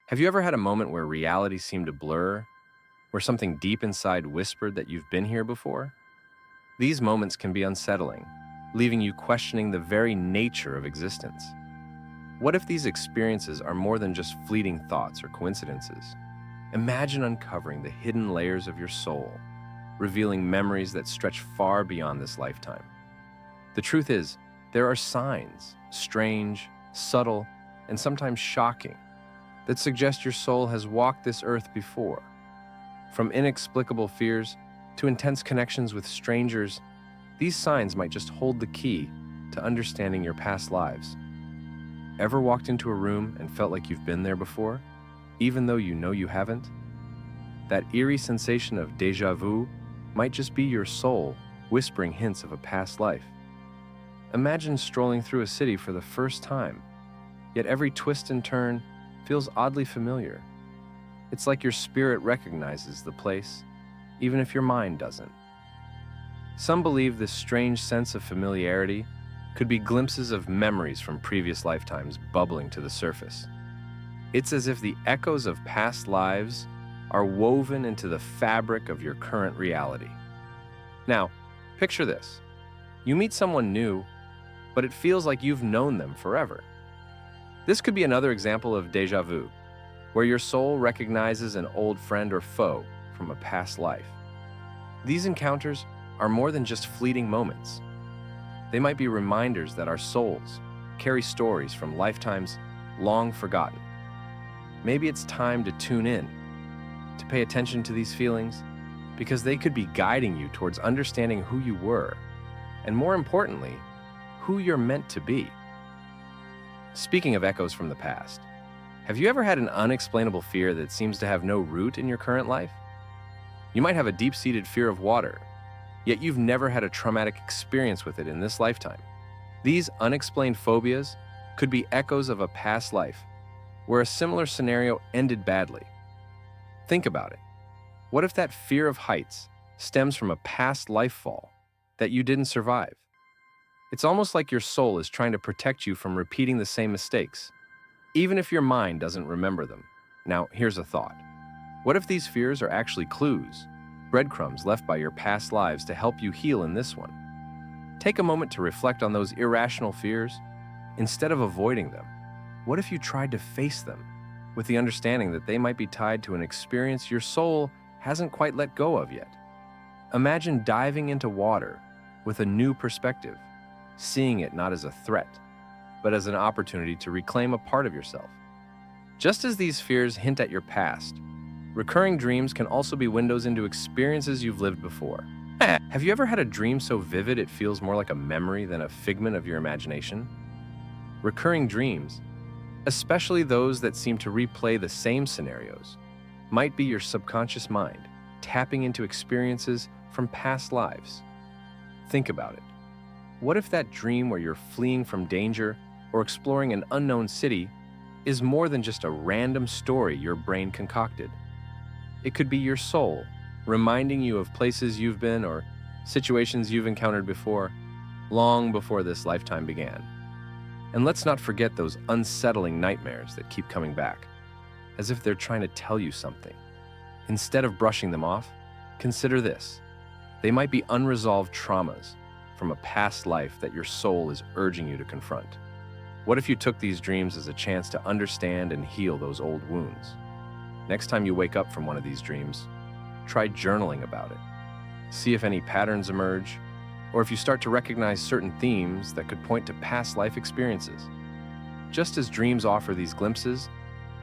Have you ever had a moment where reality seemed to blur, where something deep inside whispered that you've been here before? These moments can be unsettling, leaving you questioning the very nature of existence. What if these experiences are more than just fleeting thoughts or coincidences? Imagine uncovering the hidden layers of your soul, revealing memories that stretch far beyond this lifetime. The truth is, there are signs, strange, subtle, and sometimes shocking, that suggest your soul has walked this earth before. From inexplicable fears to intense connections with strangers, these signs might just hold the key to understanding your past lives. Ever walked into a room and felt like you've been there before, even though you know you haven't? That eerie sensation of déjà vu might just be your soul whispering hints of a past life. Imagine strolling through a city for the first time, yet every twist and turn feels oddly familiar. It's like your spirit recognizes the place, even if your mind doesn't. Some believe this strange sense of familiarity could be glimpses of memories from previous lifetimes bubbling to the surface. It's as if the echoes of past lives are woven into the fabric of your current reality. Now, picture this. You meet someone new, but it feels like you've known them forever. This could be another example of déjà vu, where your soul recognizes an old friend or foe from a past life. These encounters are more than just fleeting moments. They might be reminders that our souls carry stories from lifetimes long forgotten. Maybe it's time to tune in, to pay attention to these feelings, because they could be guiding you towards understanding who you were, and more importantly, who you're meant to be. Speaking of echoes from the past, have you ever had an unexplainable fear that seems to have no root in your current life? You might have a deep-seated fear of water, yet you've never had a traumatic experience with it in this lifetime. These unexplained phobias could be echoes of a past life where a similar scenario ended badly. Think about it. What if that fear of heights stems from a past life fall that you didn't survive? It's almost like your soul is trying to protect you from repeating the same mistakes, even if your mind doesn't remember them. Now, here's a thought. What if these fears are actually clues, breadcrumbs left by your past lives to help you heal in this one? Take a moment to reflect on those irrational fears. Instead of avoiding them, what if you tried to face them with the understanding that they might be tied to an experience your soul hasn't quite let go of yet? Imagine diving into water with a new perspective, seeing it not as a threat, but as an opportunity to reclaim a part of yourself. Just as these fears hint at your past, recurring dreams can also be windows into experiences you've lived before. Have you ever had a dream so vivid it feels more like a memory than a figment of your imagination? Recurring dreams, especially those that seem to replay the same scenarios, might be your subconscious mind tapping into experiences from past lives. Think about it. What if that dream where you're fleeing from danger or exploring an unknown city is more than just a random story your brain concocted? It could be your soul reminding you of places you've been or situations you've encountered before, long before this lifetime began. And let's not forget those unsettling nightmares that keep coming back, as if they're trying to tell you something. Instead of brushing them off, consider this. They might be unresolved traumas from a past life that your soul is urging you to confront. What if you took these dreams as a chance to understand and heal those old wounds? Next time you wake up from one of these dreams, try journaling about it. See if any patterns emerge, or if you start to recognize certain themes that could point to past life experiences. Just as dreams offer these glimpses,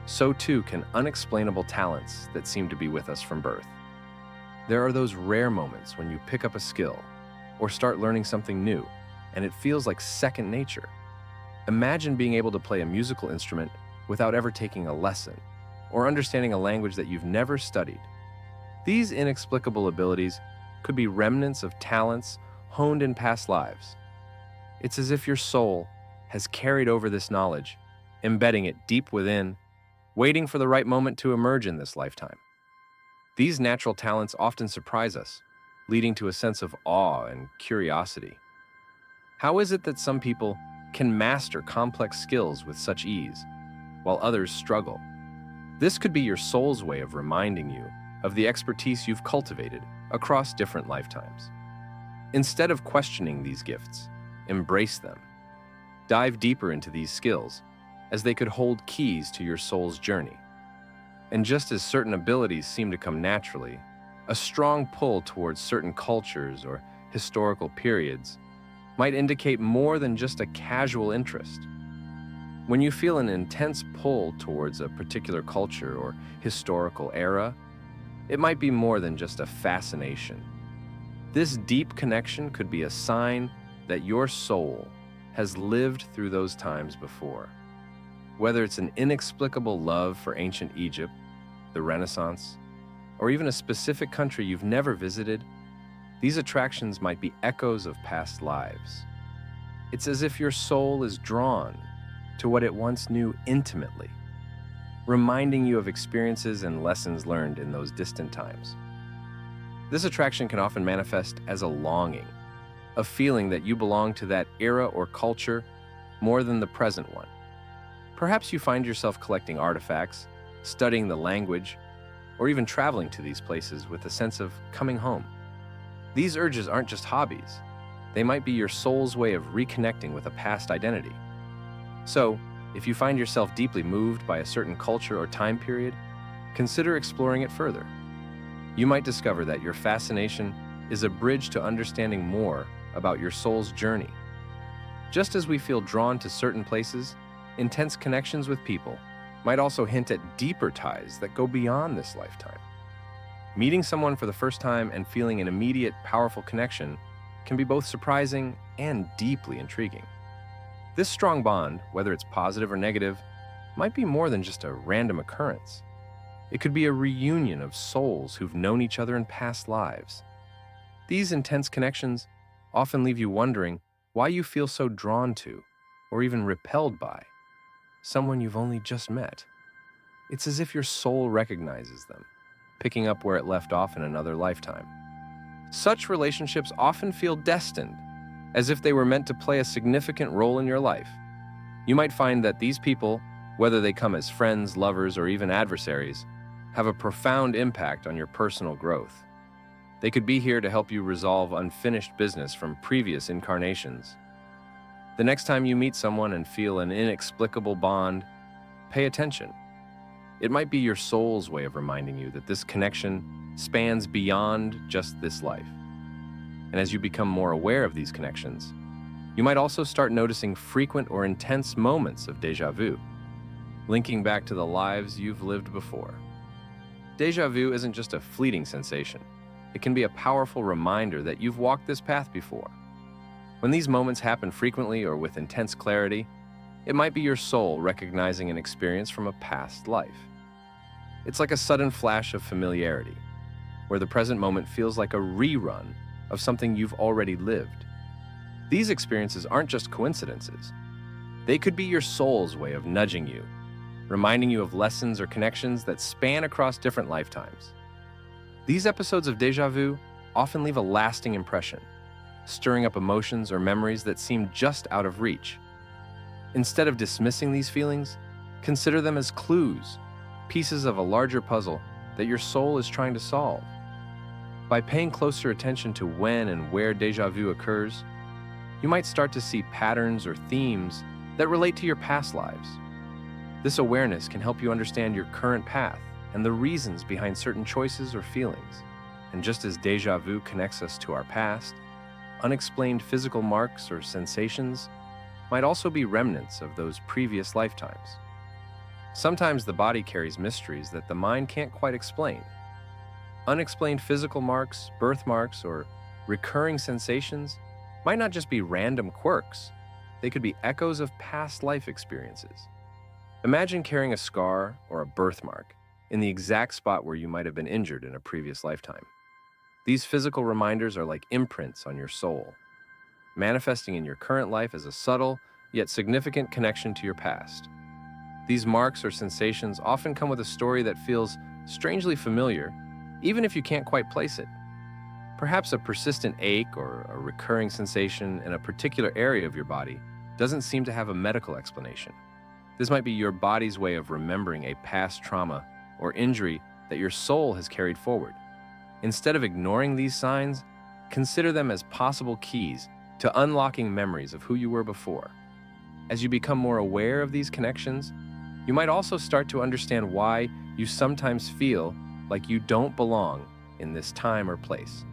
so too can unexplainable talents that seem to be with us from birth. There are those rare moments when you pick up a skill or start learning something new, and it feels like second nature. Imagine being able to play a musical instrument without ever taking a lesson, or understanding a language that you've never studied. These inexplicable abilities could be remnants of talents honed in past lives. It's as if your soul has carried over this knowledge, embedding it deep within, waiting for the right moment to emerge in this lifetime. These natural talents often surprise us, leading to a sense of awe and curiosity. How is it that some people can master complex skills with such ease, while others struggle? This could be your soul's way of reminding you of the expertise you've cultivated across different lifetimes. Instead of questioning these gifts, embrace them. Dive deeper into these skills, as they could hold keys to your soul's journey. And just as certain abilities seem to come naturally, a strong pull towards certain cultures or historical periods might indicate more than just a casual interest. When you feel an intense pull towards a particular culture or historical era, it might be more than just a fascination. This deep connection could be a sign that your soul has lived through those times before. Whether it's an inexplicable love for ancient Egypt, the Renaissance, or even a specific country you've never visited, these attractions might be echoes of past lives. It's as if your soul is drawn to what it once knew intimately, reminding you of experiences and lessons learned in those distant times. This attraction can often manifest as a longing, a feeling that you belong to that era or culture more than the present one. Perhaps you find yourself collecting artifacts, studying the language, or even traveling to these places with a sense of coming home. These urges aren't just hobbies. They might be your soul's way of reconnecting with a past identity. So, if you find yourself deeply moved by a certain culture or time period, consider exploring it further. You might discover that your fascination is a bridge to understanding more about your soul's journey. Just as we feel drawn to certain places, intense connections with people might also hint at deeper ties that go beyond this lifetime. Meeting someone for the first time and feeling an immediate, powerful connection can be both surprising and deeply intriguing. This strong bond, whether it's positive or negative, might be more than just a random occurrence. It could be a reunion of souls who've known each other in past lives. These intense connections often leave you wondering why you feel so drawn to, or even repelled by, someone you've only just met. It's as if your soul recognizes them, picking up where it left off in another lifetime. Such relationships often feel destined, as if they were meant to play a significant role in your life. You might find that these people, whether they come as friends, lovers, or even adversaries, have a profound impact on your personal growth. They could be here to help you resolve unfinished business from previous incarnations. The next time you meet someone and feel an inexplicable bond, pay attention. It might be your soul's way of reminding you that this connection spans beyond just this life. And as you become more aware of these connections, you might also start noticing frequent or intense moments of déjà vu, linking back to the lives you've lived before. Déjà vu isn't just a fleeting sensation. It can be a powerful reminder that you've walked this path before. When these moments happen frequently or with intense clarity, it might be your soul recognizing an experience from a past life. It's like a sudden flash of familiarity, where the present moment feels like a rerun of something you've already lived. These experiences aren't just coincidences. They could be your soul's way of nudging you, reminding you of lessons or connections that span across different lifetimes. These episodes of déjà vu often leave a lasting impression, stirring up emotions or memories that seem just out of reach. Instead of dismissing these feelings, consider them as clues, pieces of a larger puzzle that your soul is trying to solve. By paying closer attention to when and where déjà vu occurs, you might start to see patterns or themes that relate to your past lives. This awareness can help you understand your current path and the reasons behind certain choices or feelings. And just as déjà vu connects us to our past, unexplained physical marks or sensations might also be remnants of those previous lifetimes. Sometimes the body carries mysteries that the mind can't quite explain. Unexplained physical marks, birthmarks, or recurring sensations might not just be random quirks. They could be echoes of past life experiences. Imagine carrying a scar or a birthmark in the exact spot where you might have been injured in a previous lifetime. These physical reminders are like imprints on your soul, manifesting in your current life as a subtle yet significant connection to your past. These marks or sensations often come with a story that feels strangely familiar, even if you can't quite place it. Perhaps a persistent ache or a recurring sensation in a particular area of your body doesn't seem to have a medical explanation. This might be your body's way of remembering a past trauma or injury that your soul has carried forward. Instead of ignoring these signs, consider them as possible keys to unlocking memories of who you were before. As you become more aware of these connections, you might also start to understand why you sometimes feel like you don't belong in this time or place.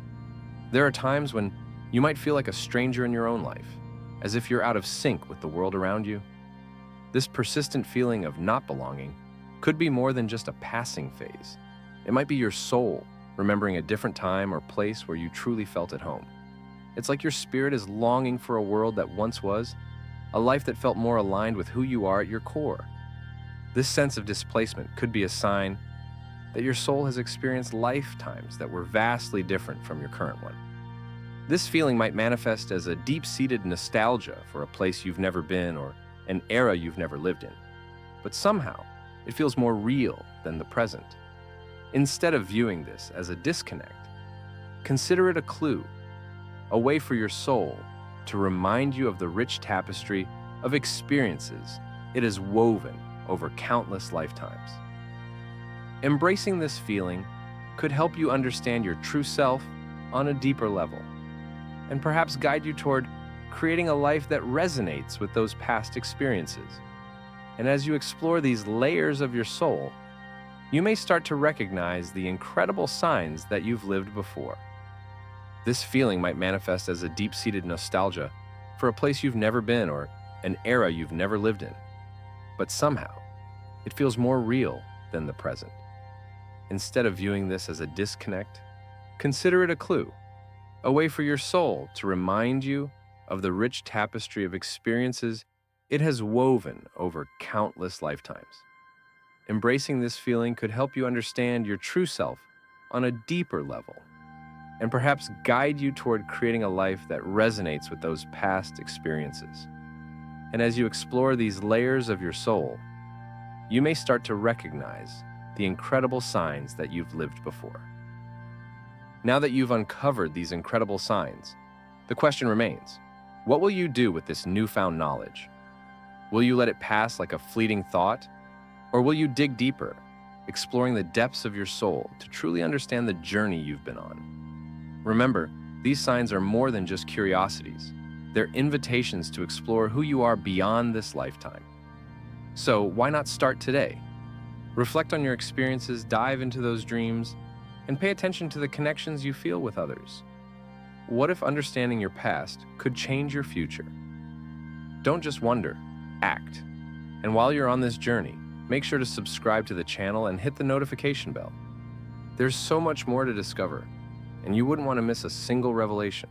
There are times when you might feel like a stranger in your own life, as if you're out of sync with the world around you. This persistent feeling of not belonging could be more than just a passing phase. It might be your soul remembering a different time or place where you truly felt at home. It's like your spirit is longing for a world that once was, a life that felt more aligned with who you are at your core. This sense of displacement could be a sign that your soul has experienced lifetimes that were vastly different from your current one. This feeling might manifest as a deep-seated nostalgia for a place you've never been or an era you've never lived in. But somehow, it feels more real than the present. Instead of viewing this as a disconnect, consider it a clue, a way for your soul to remind you of the rich tapestry of experiences it has woven over countless lifetimes. Embracing this feeling could help you understand your true self on a deeper level, and perhaps guide you toward creating a life that resonates with those past experiences. And as you explore these layers of your soul, you may start to recognize the incredible signs that you've lived before. This feeling might manifest as a deep-seated nostalgia for a place you've never been or an era you've never lived in. But somehow, it feels more real than the present. Instead of viewing this as a disconnect, consider it a clue, a way for your soul to remind you of the rich tapestry of experiences it has woven over countless lifetimes. Embracing this feeling could help you understand your true self on a deeper level, and perhaps guide you toward creating a life that resonates with those past experiences. And as you explore these layers of your soul, you may start to recognize the incredible signs that you've lived before. Now that you've uncovered these incredible signs, the question remains, what will you do with this newfound knowledge? Will you let it pass like a fleeting thought? Or will you dig deeper, exploring the depths of your soul to truly understand the journey you've been on? Remember, these signs are more than just curiosities. They're invitations to explore who you are beyond this lifetime. So why not start today? Reflect on your experiences, dive into those dreams, and pay attention to the connections you feel with others. What if understanding your past could change your future? Don't just wonder, act. And while you're on this journey, make sure to subscribe to the channel and hit the notification bell. There's so much more to discover, and you wouldn't want to miss a single revelation.